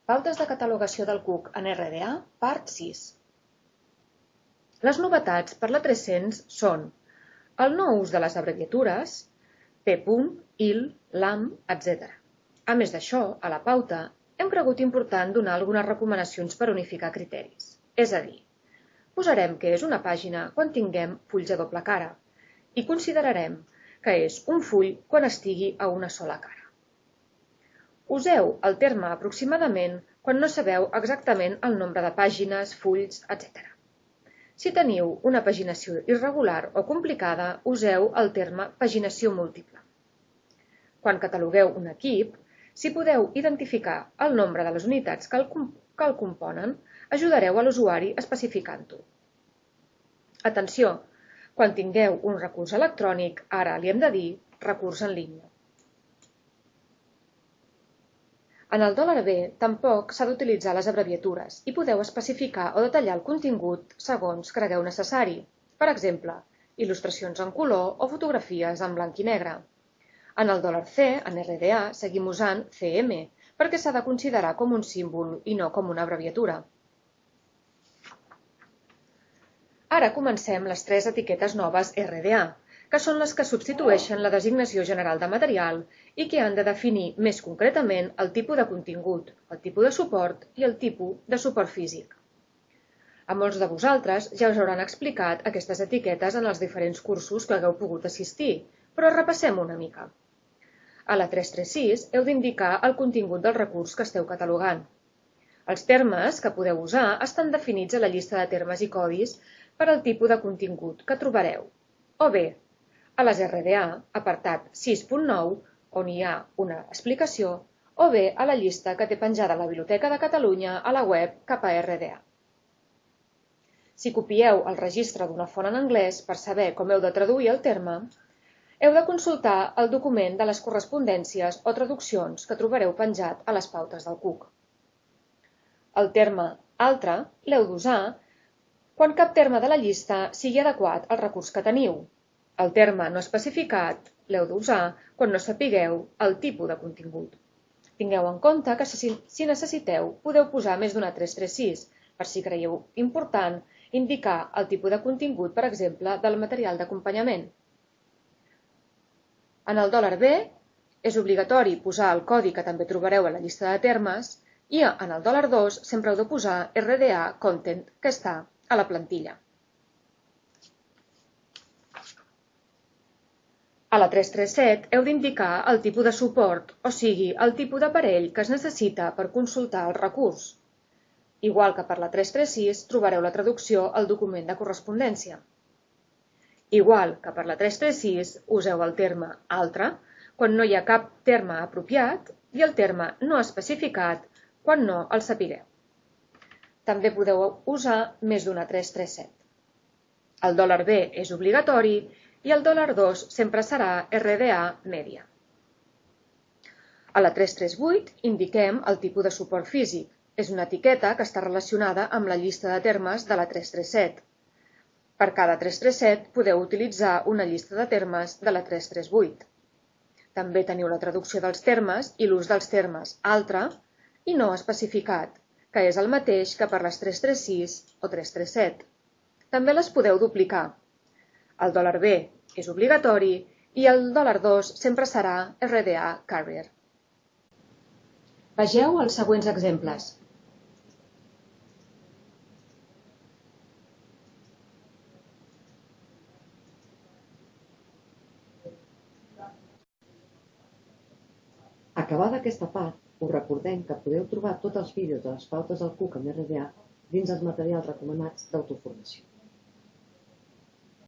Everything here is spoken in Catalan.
Pautes de catalogació del Cook en RDA, part 6. Les novetats per la 300 són el no ús de les abreviatures, P. IL, LAM, etc. A més d'això, a la pauta hem cregut important donar algunes recomanacions per unificar criteris. És a dir, posarem que és una pàgina quan tinguem fulls de doble cara i considerarem que és un full quan estigui a una sola cara. Useu el terme aproximadament quan no sabeu exactament el nombre de pàgines, fulls, etc. Si teniu una paginació irregular o complicada, useu el terme paginació múltiple. Quan catalogueu un equip, si podeu identificar el nombre de les unitats que el componen, ajudareu a l'usuari especificant-ho. Atenció! Quan tingueu un recurs electrònic, ara li hem de dir recurs en línia. En el $B tampoc s'ha d'utilitzar les abreviatures i podeu especificar o detallar el contingut segons cregueu necessari. Per exemple, il·lustracions en color o fotografies en blanc i negre. En el $C, en RDA, seguim usant CM, perquè s'ha de considerar com un símbol i no com una abreviatura. Ara comencem les 3 etiquetes noves RDA, que són les que substitueixen la designació general de material i que han de definir més concretament el tipus de contingut, el tipus de suport i el tipus de suport físic. A molts de vosaltres ja us hauran explicat aquestes etiquetes en els diferents cursos que hagueu pogut assistir, però repassem una mica. A la 336 heu d'indicar el contingut del recurs que esteu catalogant. Els termes que podeu usar estan definits a la llista de termes i codis per al tipus de contingut que trobareu, o bé a les RDA, apartat 6.9, on hi ha una explicació, o bé a la llista que té penjada la Biblioteca de Catalunya a la web cap a RDA. Si copieu el registre d'una font en anglès per saber com heu de traduir el terme, heu de consultar el document de les correspondències o traduccions que trobareu penjat a les pautes del Cook. El terme altre l'heu d'usar quan cap terme de la llista sigui adequat al recurs que teniu. El terme no especificat l'heu d'usar quan no sapigueu el tipus de contingut. Tingueu en compte que si necessiteu podeu posar més d'una 336 per si creieu important indicar el tipus de contingut, per exemple, del material d'acompanyament. En el $B és obligatori posar el codi que també trobareu a la llista de termes i en el $2 sempre heu de posar RDA Content que està a la plantilla. A la 337 heu d'indicar el tipus de suport, o sigui, el tipus d'aparell que es necessita per consultar el recurs. Igual que per la 336 trobareu la traducció al document de correspondència. Igual que per la 336 useu el terme altre quan no hi ha cap terme apropiat i el terme no especificat quan no el sapigueu. També podeu usar més d'una 337. El $B és obligatori i el $2 sempre serà RDA Media. A la 338 indiquem el tipus de suport físic. És una etiqueta que està relacionada amb la llista de termes de la 337. Per cada 337 podeu utilitzar una llista de termes de la 338. També teniu la traducció dels termes i l'ús dels termes altre i no especificat, que és el mateix que per les 336 o 337. També les podeu duplicar. El $B és obligatori i el $2 sempre serà RDA Carrier. Vegeu els següents exemples. Acabada aquesta part, us recordem que podeu trobar tots els vídeos de les pautes del Cook amb RDA dins els materials recomanats d'autoformació.